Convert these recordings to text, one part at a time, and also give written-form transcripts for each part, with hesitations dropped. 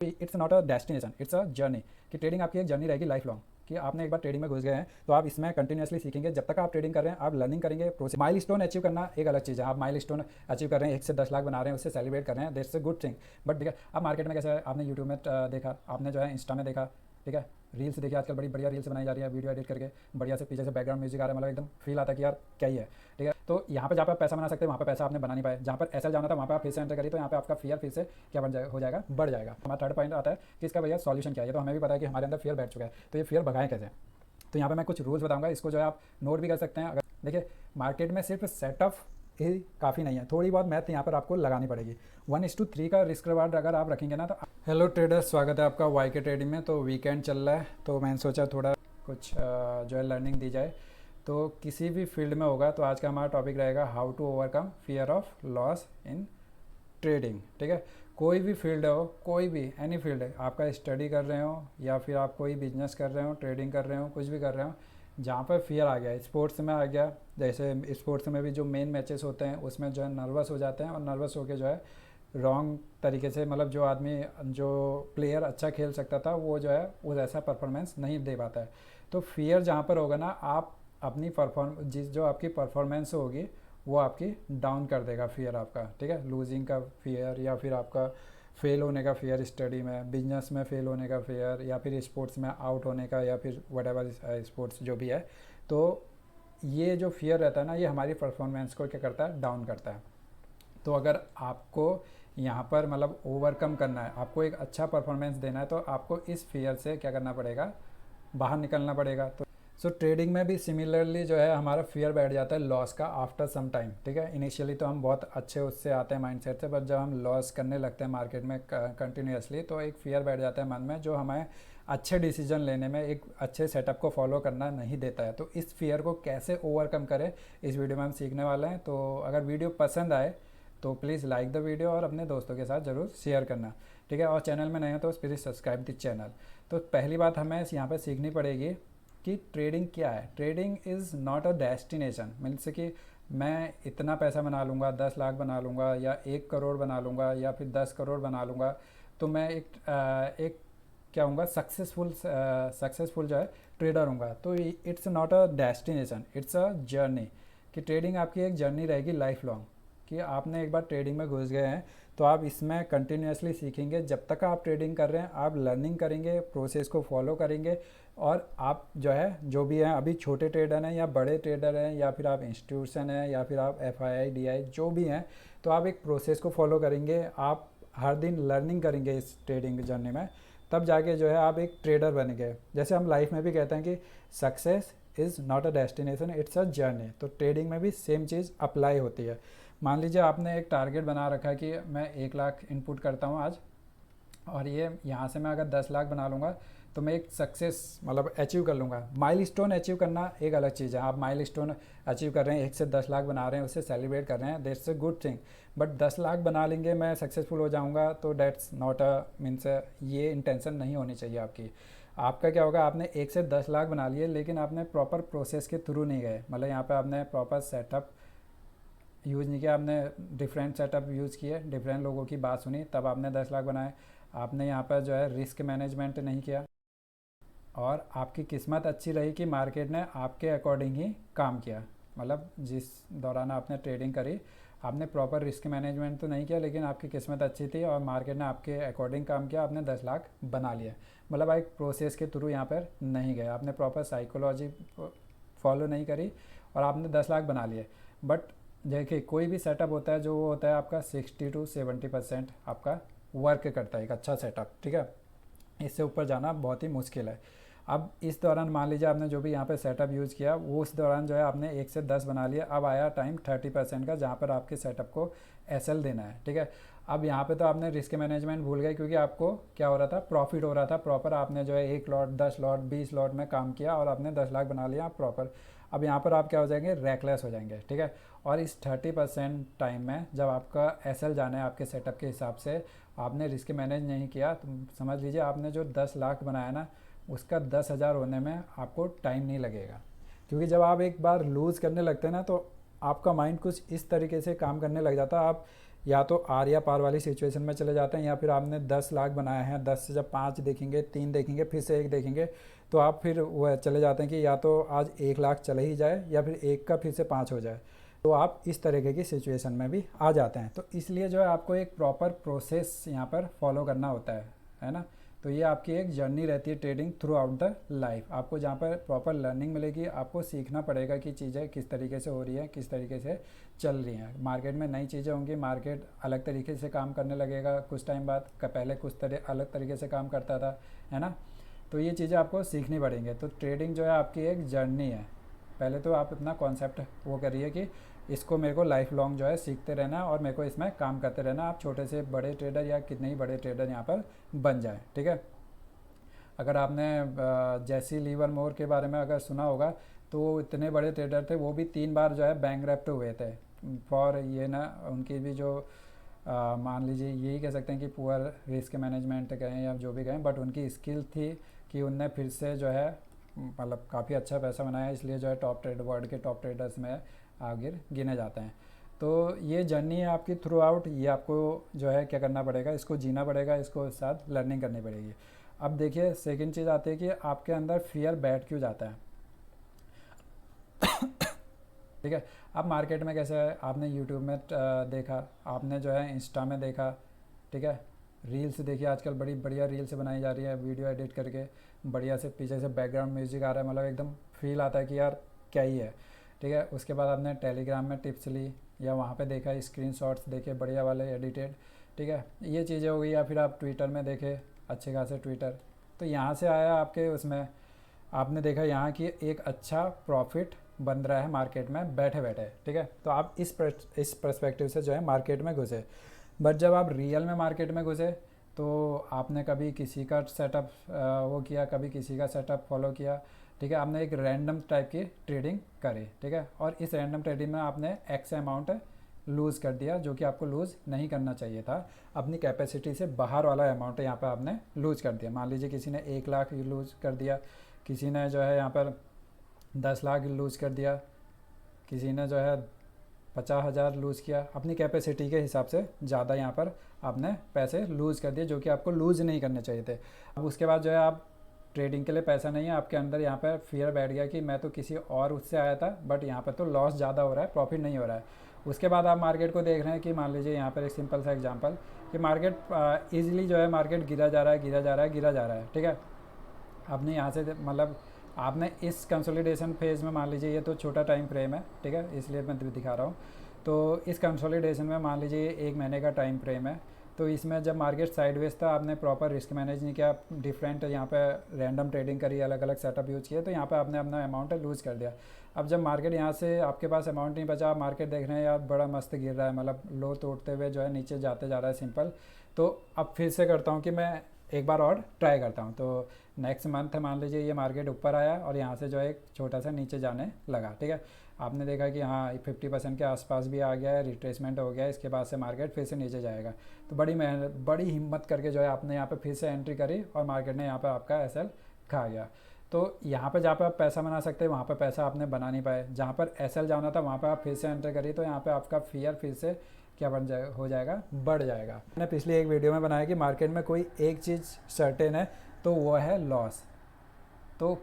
It's not a destination, it's a journey. कि trading आपकी एक जर्नी रहेगी लाइफ लॉन्ग। कि आपने एक बार ट्रेडिंग में घुस गए हैं तो आप इसमें कंटिन्यूसली सीखेंगे। जब तक आप ट्रेडिंग कर रहे हैं आप लर्निंग करेंगे। प्रोसेस माइल स्टोन अचीव करना एक अलग चीज़ है। आप माइल स्टोन अचीव कर रहे हैं, 1 से 10 लाख बना रहे हैं, उससे सेलिब्रेट कर रहे हैं, that's a good thing. But ठीक है, अब मार्केट में कैसा है, आपने यूट्यूब में देखा, आपने जो है इंस्टा में देखा, ठीक है, रील्स देखी, आजकल बड़ी बढ़िया रील्स बनाई जा रही है, वीडियो एडिट करके बढ़िया से, पीछे से बैकग्राउंड म्यूजिक आ रहा है, मतलब एकदम फील आता है कि यार क्या ही है। ठीक है, तो यहाँ पे जहाँ पे आप पैसा बना सकते हैं वहाँ पे पैसा आपने बना नहीं पाए। जहाँ पर एसएल जाना था वहाँ पे आप फिर से एंटर करिए, तो यहाँ पे आपका फियर फिर से क्या हो जाएगा, बढ़ जाएगा। हमारा थर्ड पॉइंट आता है कि इसका भैया सॉल्यूशन क्या है। तो हमें भी पता है कि हमारे अंदर फियर बैठ चुका है, तो ये फियर भगाएं कैसे। तो यहाँ पे मैं कुछ रूल्स बताऊंगा, इसको जो है आप नोट भी कर सकते हैं। अगर देखिए, मार्केट में सिर्फ सेटअप ही काफ़ी नहीं है, थोड़ी बहुत मैथ यहाँ पर आपको लगानी पड़ेगी। 1:3 का रिस्क रिवार्ड अगर आप रखेंगे ना तो। हेलो ट्रेडर्स, स्वागत है आपका वाई के ट्रेडिंग में। तो वीकेंड चल रहा है तो मैंने सोचा थोड़ा कुछ जो है लर्निंग दी जाए। तो किसी भी फील्ड में होगा तो आज का हमारा टॉपिक रहेगा how to overcome fear of loss in trading. ठीक है, कोई भी फील्ड हो, कोई भी एनी फील्ड है, आपका स्टडी कर रहे हो या फिर आप कोई बिजनेस कर रहे हो, ट्रेडिंग कर रहे हो, कुछ भी कर रहे हो, जहाँ पर फियर आ गया, स्पोर्ट्स में आ गया। जैसे स्पोर्ट्स में भी जो मेन मैचेस होते हैं उसमें जो है नर्वस हो जाते हैं, और नर्वस होके जो है रॉन्ग तरीके से, मतलब जो आदमी, जो प्लेयर अच्छा खेल सकता था वो जो है वो ऐसा परफॉर्मेंस नहीं दे पाता है। तो फियर जहाँ पर होगा ना, आप अपनी जो आपकी परफॉर्मेंस होगी वो आपकी डाउन कर देगा फियर आपका। ठीक है, लूजिंग का फियर, या फिर आपका फेल होने का फियर, स्टडी में, बिजनेस में फेल होने का फियर, या फिर स्पोर्ट्स में आउट होने का, या फिर वट एवर स्पोर्ट्स जो भी है। तो ये जो फियर रहता है ना, ये हमारी परफॉर्मेंस को क्या करता है, डाउन करता है। तो अगर आपको यहाँ पर मतलब ओवरकम करना है, आपको एक अच्छा परफॉर्मेंस देना है, तो आपको इस फियर से क्या करना पड़ेगा, बाहर निकलना पड़ेगा। तो ट्रेडिंग में भी सिमिलरली जो है हमारा फियर बैठ जाता है लॉस का आफ्टर सम टाइम। ठीक है, इनिशियली तो हम बहुत अच्छे उससे आते हैं माइंडसेट से, पर जब हम लॉस करने लगते हैं मार्केट में कंटिन्यूसली, तो एक फियर बैठ जाता है मन में जो हमें अच्छे डिसीजन लेने में, एक अच्छे सेटअप को फॉलो करना नहीं देता है। तो इस फियर को कैसे ओवरकम करें, इस वीडियो में हम सीखने वाले हैं। तो अगर वीडियो पसंद आए तो प्लीज़ लाइक द वीडियो और अपने दोस्तों के साथ ज़रूर शेयर करना। ठीक है, और चैनल में नए हो तो प्लीज़ सब्सक्राइब द चैनल। तो पहली बात हमें यहाँ पर सीखनी पड़ेगी कि ट्रेडिंग क्या है। Trading is not a destination, means कि मैं इतना पैसा बना लूँगा, 10 लाख बना लूँगा, या 1 करोड़ बना लूँगा, या फिर 10 करोड़ बना लूँगा, तो मैं एक क्या हूँगा, सक्सेसफुल जो है ट्रेडर हूँगा। तो it's not a destination, it's a journey. कि ट्रेडिंग आपकी एक जर्नी रहेगी लाइफ लॉन्ग। कि आपने एक बार ट्रेडिंग में घुस गए हैं तो आप इसमें कंटिन्यूसली सीखेंगे। जब तक आप ट्रेडिंग कर रहे हैं आप लर्निंग करेंगे, प्रोसेस को फॉलो करेंगे, और आप जो है, जो भी हैं, अभी छोटे ट्रेडर हैं या बड़े ट्रेडर हैं, या फिर आप इंस्टीट्यूशन हैं, या फिर आप FII DI जो भी हैं, तो आप एक प्रोसेस को फॉलो करेंगे। आप हर दिन लर्निंग करेंगे इस ट्रेडिंग जर्नी में, तब जाके जो है आप एक ट्रेडर बनेंगे। जैसे हम लाइफ में भी कहते हैं कि success is not a destination, it's a journey. तो ट्रेडिंग में भी सेम चीज़ अप्लाई होती है। मान लीजिए आपने एक टारगेट बना रखा है कि मैं 1 लाख इनपुट करता हूँ आज, और ये यहाँ से मैं अगर 10 लाख बना लूँगा तो मैं एक सक्सेस मतलब अचीव कर लूँगा। माइलस्टोन अचीव करना एक अलग चीज़ है। आप माइलस्टोन अचीव कर रहे हैं, 1 से 10 लाख बना रहे हैं, उससे सेलिब्रेट कर रहे हैं, that's a good thing. But 10 lakh बना लेंगे, मैं सक्सेसफुल हो जाऊँगा, तो दैट्स नॉट अ मीन्स, ये इंटेंशन नहीं होनी चाहिए आपकी। आपका क्या होगा, आपने 1 से 10 लाख बना लिए लेकिन आपने प्रॉपर प्रोसेस के थ्रू नहीं गए। मतलब यहाँ पे आपने प्रॉपर सेटअप यूज़ नहीं किया, आपने डिफरेंट सेटअप यूज़ किए, डिफरेंट लोगों की बात सुनी, तब आपने 10 लाख बनाए। आपने यहाँ पर जो है रिस्क मैनेजमेंट नहीं किया, और आपकी किस्मत अच्छी रही कि मार्केट ने आपके अकॉर्डिंग ही काम किया। मतलब जिस दौरान आपने ट्रेडिंग करी, आपने प्रॉपर रिस्क मैनेजमेंट तो नहीं किया, लेकिन आपकी किस्मत अच्छी थी और मार्केट ने आपके अकॉर्डिंग काम किया, आपने 10 लाख बना लिए। मतलब एक प्रोसेस के थ्रू यहाँ पर नहीं गए, आपने प्रॉपर साइकोलॉजी फॉलो नहीं करी और आपने 10 लाख बना लिए। बट देखिए, कोई भी सेटअप होता है जो वो होता है आपका 60 to 70% आपका वर्क करता है, एक अच्छा सेटअप। ठीक है, इससे ऊपर जाना बहुत ही मुश्किल है। अब इस दौरान मान लीजिए आपने जो भी यहाँ पे सेटअप यूज़ किया, वो उस दौरान जो है आपने 1 से 10 बना लिया। अब आया टाइम 30% का, जहाँ पर आपके सेटअप को SL देना है। ठीक है, अब यहाँ पे तो आपने रिस्क मैनेजमेंट भूल गए, क्योंकि आपको क्या हो रहा था, प्रॉफिट हो रहा था प्रॉपर। आपने जो है 1 लॉट, 10 लॉट, 20 लॉट में काम किया और आपने 10 लाख बना लिया प्रॉपर। अब यहाँ पर आप क्या हो जाएंगे, रैकलेस हो जाएंगे। ठीक है, और इस 30% टाइम में जब आपका SL जाना है आपके सेटअप के हिसाब से, आपने रिस्क मैनेज नहीं किया, तो समझ लीजिए आपने जो 10 लाख बनाया ना, उसका 10,000 होने में आपको टाइम नहीं लगेगा। क्योंकि जब आप एक बार लूज़ करने लगते हैं ना, तो आपका माइंड कुछ इस तरीके से काम करने लग जाता है। आप या तो आर या पार वाली सिचुएशन में चले जाते हैं, या फिर आपने 10 लाख बनाए हैं, 10 से जब 5 देखेंगे, 3 देखेंगे, फिर से 1 देखेंगे, तो आप फिर वो चले जाते हैं कि या तो आज 1 लाख चले ही जाए या फिर 1 का फिर से 5 हो जाए। तो आप इस तरीके की सिचुएशन में भी आ जाते हैं। तो इसलिए जो है आपको एक प्रॉपर प्रोसेस यहाँ पर फॉलो करना होता है ना। तो ये आपकी एक जर्नी रहती है trading through out the life. आपको जहाँ पर प्रॉपर लर्निंग मिलेगी, आपको सीखना पड़ेगा कि चीज़ें किस तरीके से हो रही हैं, किस तरीके से चल रही हैं। मार्केट में नई चीज़ें होंगी, मार्केट अलग तरीके से काम करने लगेगा कुछ टाइम बाद, पहले कुछ अलग तरीके से काम करता था, है ना। तो ये चीज़ें आपको सीखनी पड़ेंगी। तो ट्रेडिंग जो है आपकी एक जर्नी है। पहले तो आप अपना कॉन्सेप्ट वो करिए कि इसको मेरे को लाइफ लॉन्ग जो है सीखते रहना और मेरे को इसमें काम करते रहना। आप छोटे से बड़े ट्रेडर या कितने ही बड़े ट्रेडर यहाँ पर बन जाए, ठीक है। अगर आपने जैसी लीवरमोर के बारे में अगर सुना होगा, तो इतने बड़े ट्रेडर थे, वो भी 3 बार जो है बैंकरप्ट हुए थे फॉर ये ना, उनकी भी जो मान लीजिए यही कह सकते हैं कि पुअर रिस्क मैनेजमेंट गए या जो भी गए, बट उनकी स्किल थी कि उनने फिर से जो है मतलब काफ़ी अच्छा पैसा बनाया, इसलिए जो है वर्ल्ड के टॉप ट्रेडर्स में आगे गिने जाते हैं। तो ये जर्नी है आपकी थ्रू आउट। ये आपको जो है क्या करना पड़ेगा, इसको जीना पड़ेगा, इसको साथ लर्निंग करनी पड़ेगी। अब देखिए सेकंड चीज़ आती है कि आपके अंदर फियर बैठ क्यों जाता है, ठीक है। आप मार्केट में कैसे है, आपने यूट्यूब में देखा, आपने जो है इंस्टा में देखा, ठीक है, रील्स देखिए, आजकल बड़ी बढ़िया रील्स बनाई जा रही है वीडियो एडिट करके, बढ़िया से पीछे से बैकग्राउंड म्यूजिक आ रहा है, मतलब एकदम फील आता है कि यार क्या ही है, ठीक है। उसके बाद आपने टेलीग्राम में टिप्स ली या वहाँ पे देखा, स्क्रीनशॉट्स देखे बढ़िया वाले एडिटेड, ठीक है, ये चीज़ें हो गई। या फिर आप ट्विटर में देखे अच्छे खासे ट्विटर, तो यहाँ से आया आपके उसमें, आपने देखा यहाँ की एक अच्छा प्रॉफिट बन रहा है मार्केट में बैठे बैठे, ठीक है। तो आप इस पर्सपेक्टिव से जो है मार्केट में घुसे। बट जब आप रियल में मार्केट में घुसे, तो आपने कभी किसी का सेटअप वो किया, कभी किसी का सेटअप फॉलो किया, ठीक है। आपने एक रैंडम टाइप की ट्रेडिंग करी, ठीक है, और इस रैंडम ट्रेडिंग में आपने एक्स अमाउंट लूज़ कर दिया, जो कि आपको लूज़ नहीं करना चाहिए था। अपनी कैपेसिटी से बाहर वाला अमाउंट यहाँ पर आपने लूज़ कर दिया। मान लीजिए किसी ने 1 लाख लूज़ कर दिया, किसी ने जो है यहाँ पर 10 लाख लूज़ कर दिया, किसी ने जो है 50,000 लूज़ किया। अपनी कैपेसिटी के हिसाब से ज़्यादा यहाँ पर आपने पैसे लूज़ कर दिए, जो कि आपको लूज़ नहीं करने चाहिए थे। अब उसके बाद जो है आप ट्रेडिंग के लिए पैसा नहीं है आपके अंदर, यहाँ पर फियर बैठ गया कि मैं तो किसी और उससे आया था, बट यहाँ पर तो लॉस ज़्यादा हो रहा है, प्रॉफिट नहीं हो रहा है। उसके बाद आप मार्केट को देख रहे हैं कि मान लीजिए यहाँ पर एक सिंपल सा एग्जांपल कि मार्केट ईजिली जो है मार्केट गिरा जा रहा है, गिरा जा रहा है, गिरा जा रहा है, ठीक है। आपने यहाँ से मतलब आपने इस कंसोलिडेशन फेज़ में, मान लीजिए ये तो छोटा टाइम फ्रेम है, ठीक है, इसलिए मैं दिखा रहा हूँ। तो इस कंसोलिडेशन में मान लीजिए 1 महीने का टाइम फ्रेम है, तो इसमें जब मार्केट साइडवेज था, आपने प्रॉपर रिस्क मैनेज नहीं किया, डिफरेंट यहाँ पे रैंडम ट्रेडिंग करी, अलग अलग सेटअप यूज़ किए, तो यहाँ पे आपने अपना अमाउंट लूज़ कर दिया। अब जब मार्केट यहाँ से आपके पास अमाउंट नहीं बचा, आप मार्केट देख रहे हैं यार बड़ा मस्त गिर रहा है, मतलब लो तोड़ते हुए जो है नीचे जाते जा रहा है सिंपल। तो अब फिर से करता हूँ कि मैं एक बार और ट्राई करता हूँ। तो नेक्स्ट मंथ मान लीजिए ये मार्केट ऊपर आया और यहाँ से जो है एक छोटा सा नीचे जाने लगा, ठीक है। आपने देखा कि हाँ 50% के आसपास भी आ गया है, रिट्रेसमेंट हो गया है, इसके बाद से मार्केट फिर से नीचे जाएगा। तो बड़ी मेहनत, बड़ी हिम्मत करके जो है आपने यहाँ पे फिर से एंट्री करी और मार्केट ने यहाँ पे आपका एसएल खा गया। तो यहाँ पे जहाँ पे आप पैसा बना सकते हैं, वहाँ पे पैसा आपने बना नहीं पाए। जहाँ पर एसएल जाना था वहाँ पे आप फिर से एंट्री करिए, तो यहाँ पे आपका फियर फिर से क्या बन जाएगा, हो जाएगा, बढ़ जाएगा। मैंने पिछली एक वीडियो में बनाया कि मार्केट में कोई एक चीज़ सर्टेन है, तो वो है लॉस। तो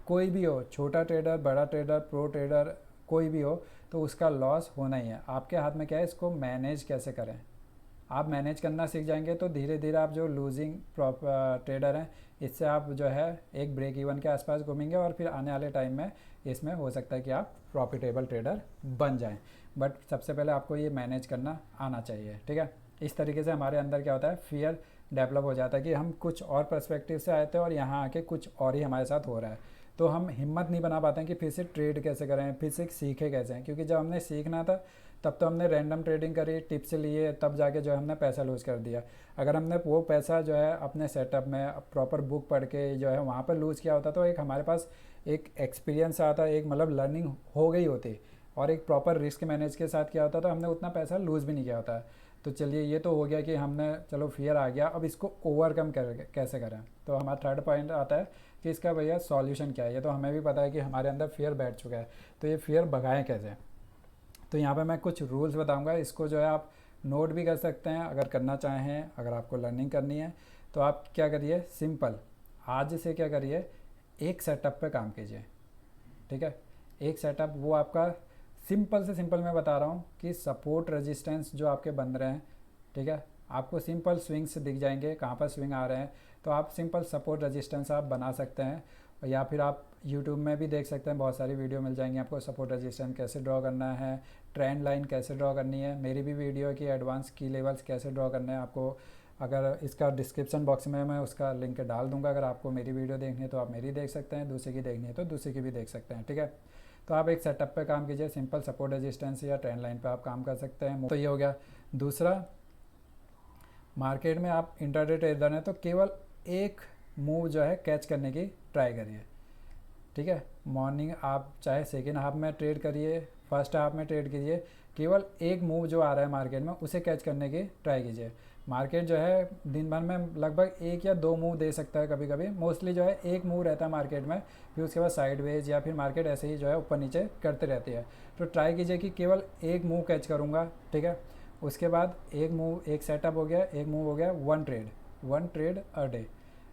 कोई भी हो, छोटा ट्रेडर, बड़ा ट्रेडर, प्रो ट्रेडर, कोई भी हो, तो उसका लॉस होना ही है। आपके हाथ में क्या है, इसको मैनेज कैसे करें। आप मैनेज करना सीख जाएंगे तो धीरे धीरे आप जो लूजिंग ट्रेडर हैं, इससे आप जो है एक ब्रेक इवन के आसपास घूमेंगे और फिर आने वाले टाइम में इसमें हो सकता है कि आप प्रॉफिटेबल ट्रेडर बन जाएं। बट सबसे पहले आपको ये मैनेज करना आना चाहिए, ठीक है। इस तरीके से हमारे अंदर क्या होता है, फियर डेवलप हो जाता है कि हम कुछ और पर्सपेक्टिव से आए थे और यहाँ आके कुछ और ही हमारे साथ हो रहा है। तो हम हिम्मत नहीं बना पाते हैं कि फिर से ट्रेड कैसे करें, फिर से सीखे कैसे हैं, क्योंकि जब हमने सीखना था तब तो हमने रैंडम ट्रेडिंग करी, टिप्स लिए, तब जाके जो है हमने पैसा लूज़ कर दिया। अगर हमने वो पैसा जो है अपने सेटअप में प्रॉपर बुक पढ़ के जो है वहाँ पर लूज़ किया होता, तो एक हमारे पास एक एक्सपीरियंस आता, एक मतलब लर्निंग हो गई होती और एक प्रॉपर रिस्क मैनेज के साथ किया होता, तो हमने उतना पैसा लूज़ भी नहीं किया होता। तो चलिए ये तो हो गया कि हमने चलो फियर आ गया, अब इसको ओवरकम कैसे करें। तो हमारा थर्ड पॉइंट आता है कि इसका भैया सॉल्यूशन क्या है। ये तो हमें भी पता है कि हमारे अंदर फियर बैठ चुका है, तो ये फियर भगाएं कैसे। तो यहाँ पे मैं कुछ रूल्स बताऊंगा, इसको जो है आप नोट भी कर सकते हैं अगर करना चाहें। अगर आपको लर्निंग करनी है तो आप क्या करिए, सिंपल आज से क्या करिए, एक सेटअप पे काम कीजिए, ठीक है। एक सेटअप वो आपका सिंपल से सिंपल मैं बता रहा हूँ कि सपोर्ट रेजिस्टेंस जो आपके बन रहे हैं, ठीक है, आपको सिंपल स्विंग्स दिख जाएंगे कहाँ पर स्विंग आ रहे हैं, तो आप सिंपल सपोर्ट रेजिस्टेंस आप बना सकते हैं। या फिर आप यूट्यूब में भी देख सकते हैं, बहुत सारी वीडियो मिल जाएंगी आपको, सपोर्ट रेजिस्टेंस कैसे ड्रॉ करना है, ट्रेंड लाइन कैसे ड्रॉ करनी है। मेरी भी वीडियो है कि एडवांस की लेवल्स कैसे ड्रॉ करने हैं आपको, अगर इसका डिस्क्रिप्शन बॉक्स में मैं उसका लिंक डाल दूंगा। अगर आपको मेरी वीडियो देखनी है तो आप मेरी देख सकते हैं, दूसरे की देखनी है तो दूसरे की भी देख सकते हैं, ठीक है। तो आप एक सेटअप पे काम कीजिए, सिंपल सपोर्ट रेजिस्टेंस या ट्रेंड लाइन पे आप काम कर सकते हैं। तो ये हो गया। दूसरा, मार्केट में आप इंट्राडे ट्रेडर हैं तो केवल एक मूव जो है कैच करने की ट्राई करिए, ठीक है। मॉर्निंग आप चाहे सेकेंड हाफ में ट्रेड करिए, फर्स्ट हाफ में ट्रेड कीजिए, केवल एक मूव जो आ रहा है मार्केट में उसे कैच करने की ट्राई कीजिए। मार्केट जो है दिन भर में लगभग एक या दो मूव दे सकता है, कभी कभी मोस्टली जो है एक मूव रहता है मार्केट में, फिर उसके बाद साइडवेज या फिर मार्केट ऐसे ही जो है ऊपर नीचे करते रहती है। तो ट्राई कीजिए कि केवल एक मूव कैच करूँगा, ठीक है। उसके बाद एक मूव, एक सेटअप हो गया, एक मूव हो गया, वन ट्रेड अ डे,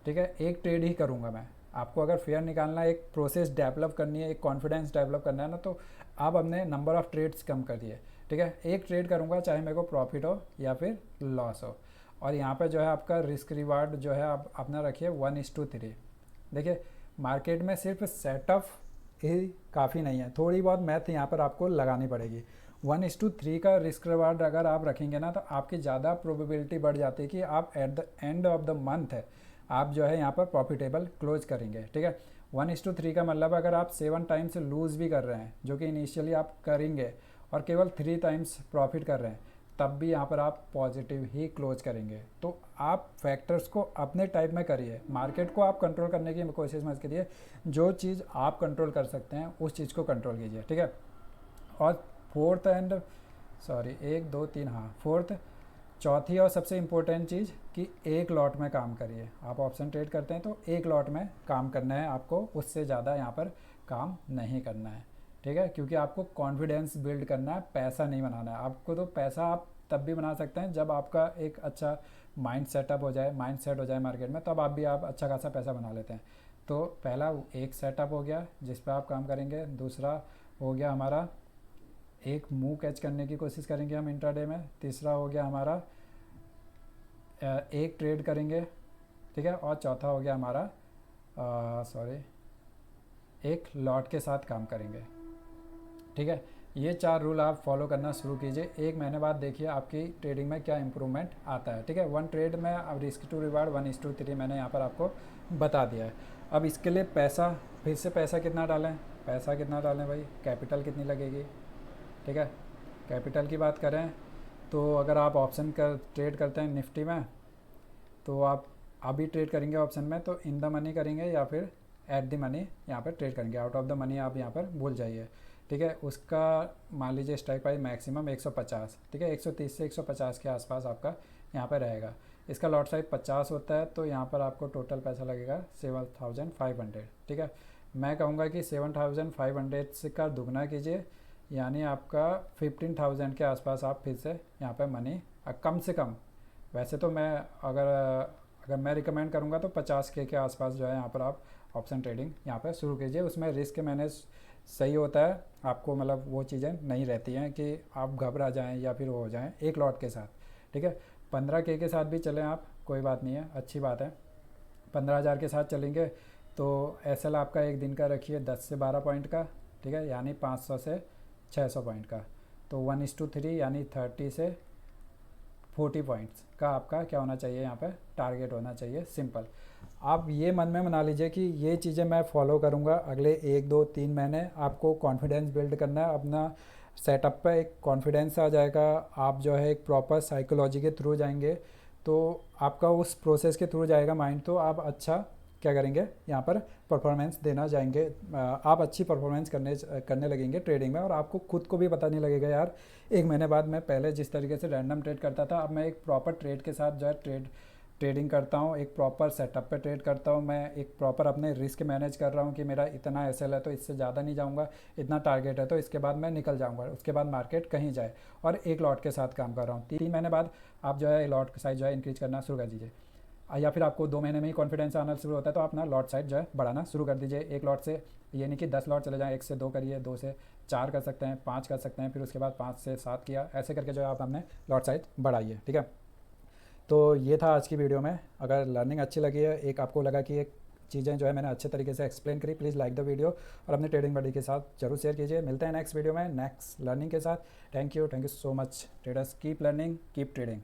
ठीक है। एक ट्रेड ही करूँगा मैं। आपको अगर फेयर निकालना है, एक प्रोसेस डेवलप करनी है, एक कॉन्फिडेंस डेवलप करना है ना, तो आप अपने नंबर ऑफ़ ट्रेड्स कम करिए, ठीक है। एक ट्रेड करूँगा चाहे मेरे को प्रॉफिट हो या फिर लॉस हो। और यहाँ पे जो है आपका रिस्क रिवार्ड जो है आप अपना रखिए 1:3। देखिए मार्केट में सिर्फ सेटअप ही काफ़ी नहीं है, थोड़ी बहुत मैथ यहाँ पर आपको लगानी पड़ेगी। 1:3 का रिस्क रिवार्ड अगर आप रखेंगे ना तो आपकी ज़्यादा प्रोबेबिलिटी बढ़ जाती है कि आप at the end of the month है आप जो है यहाँ पर प्रॉफिटेबल क्लोज करेंगे, ठीक है। 1:3 का मतलब अगर आप 7 टाइम्स लूज़ भी कर रहे हैं, जो कि इनिशियली आप करेंगे, और केवल 3 टाइम्स प्रॉफिट कर रहे हैं, तब भी यहाँ पर आप पॉजिटिव ही क्लोज करेंगे। तो आप फैक्टर्स को अपने टाइप में करिए, मार्केट को आप कंट्रोल करने की कोशिश मत करिए, जो चीज़ आप कंट्रोल कर सकते हैं उस चीज़ को कंट्रोल कीजिए, ठीक है। और फोर्थ, चौथी और सबसे इम्पोर्टेंट चीज़ कि एक लॉट में काम करिए। आप ऑप्शन ट्रेड करते हैं तो एक लॉट में काम करना है आपको, उससे ज़्यादा यहाँ पर काम नहीं करना है, ठीक है। क्योंकि आपको कॉन्फिडेंस बिल्ड करना है, पैसा नहीं बनाना है आपको। तो पैसा आप तब भी बना सकते हैं जब आपका एक अच्छा माइंड सेट हो जाए मार्केट में, तब आप अच्छा खासा पैसा बना लेते हैं। तो पहला एक सेटअप हो गया जिस पर आप काम करेंगे। दूसरा हो गया हमारा एक मूव कैच करने की कोशिश करेंगे हम इंट्राडे में। तीसरा हो गया हमारा एक ट्रेड करेंगे, ठीक है। और चौथा हो गया हमारा एक लॉट के साथ काम करेंगे, ठीक है। ये 4 रूल आप फॉलो करना शुरू कीजिए, 1 महीने बाद देखिए आपकी ट्रेडिंग में क्या इंप्रूवमेंट आता है, ठीक है। वन ट्रेड में अब रिस्क टू रिवार्ड 1:3 मैंने यहाँ पर आपको बता दिया है। अब इसके लिए पैसा कितना डालें, भाई, कैपिटल कितनी लगेगी, ठीक है। कैपिटल की बात करें तो अगर आप ऑप्शन ट्रेड करते हैं निफ्टी में, तो आप अभी ट्रेड करेंगे ऑप्शन में तो इन द मनी करेंगे या फिर एट द मनी यहाँ पर ट्रेड करेंगे। आउट ऑफ द मनी आप यहाँ पर भूल जाइए, ठीक है। उसका मान लीजिए स्ट्राइक प्राइस मैक्सिमम 150, ठीक है। 130 से 150 के आसपास आपका यहाँ पर रहेगा। इसका लॉट साइज 50 होता है, तो यहाँ पर आपको टोटल पैसा लगेगा 7,500, ठीक है। मैं कहूँगा कि 7,500 से का दुगना कीजिए, यानी आपका 15,000 के आसपास आप फिर से यहाँ पर मनी कम से कम। वैसे तो मैं अगर मैं रिकमेंड करूँगा तो 50K के आसपास जो है यहाँ पर आप ऑप्शन ट्रेडिंग यहाँ पर शुरू कीजिए। उसमें रिस्क मैनेज सही होता है, आपको मतलब वो चीज़ें नहीं रहती हैं कि आप घबरा जाएं या फिर वो हो जाएं एक लॉट के साथ, ठीक है। 15K के साथ भी चलें आप, कोई बात नहीं है, अच्छी बात है। 15,000 के साथ चलेंगे तो SL आपका एक दिन का रखिए 10 से 12 पॉइंट का, ठीक है, यानी 500 से 600 पॉइंट का। तो 1:3 यानी 30 से 40 पॉइंट्स का आपका क्या होना चाहिए, यहाँ पर टारगेट होना चाहिए, सिंपल। आप ये मन में बना लीजिए कि ये चीज़ें मैं फॉलो करूँगा अगले 1, 2, 3 महीने। आपको कॉन्फिडेंस बिल्ड करना है, अपना सेटअप पे एक कॉन्फिडेंस आ जाएगा। आप जो है एक प्रॉपर साइकोलॉजी के थ्रू जाएंगे, तो आपका उस प्रोसेस के थ्रू जाएगा माइंड, तो आप अच्छा क्या करेंगे यहाँ पर परफॉर्मेंस देना जाएंगे। आप अच्छी परफॉर्मेंस करने लगेंगे ट्रेडिंग में, और आपको खुद को भी पता नहीं लगेगा यार 1 महीने बाद मैं पहले जिस तरीके से रैंडम ट्रेड करता था, अब मैं एक प्रॉपर ट्रेड के साथ जो है ट्रेड ट्रेडिंग करता हूँ, एक प्रॉपर सेटअप पे ट्रेड करता हूँ, मैं एक प्रॉपर अपने रिस्क मैनेज कर रहा हूँ कि मेरा इतना एसएल है तो इससे ज़्यादा नहीं जाऊँगा, इतना टारगेट है तो इसके बाद मैं निकल जाऊँगा, उसके बाद मार्केट कहीं जाए, और एक लॉट के साथ काम कर रहा हूँ। 3 महीने बाद आप जो है लॉट का साइज जो है इंक्रीज करना शुरू कर दीजिए, या फिर आपको 2 महीने में ही कॉन्फिडेंस आना शुरू होता है तो अपना लॉट साइज जो है बढ़ाना शुरू कर दीजिए। एक लॉट से ये नहीं कि 10 लॉट चले जाएँ, 1 से 2 करिए, 2 से 4 कर सकते हैं, 5 कर सकते हैं, फिर उसके बाद 5 से 7 किया, ऐसे करके जो है आप अपने लॉट साइज बढ़ाइए। ठीक है, तो ये था आज की वीडियो में। अगर लर्निंग अच्छी लगी है, एक आपको लगा कि एक चीज़ें जो है मैंने अच्छे तरीके से एक्सप्लेन करी, प्लीज़ लाइक द वीडियो और अपने ट्रेडिंग बडी के साथ जरूर शेयर कीजिए। मिलते हैं नेक्स्ट वीडियो में नेक्स्ट लर्निंग के साथ। Thank you so much traders, keep learning keep trading.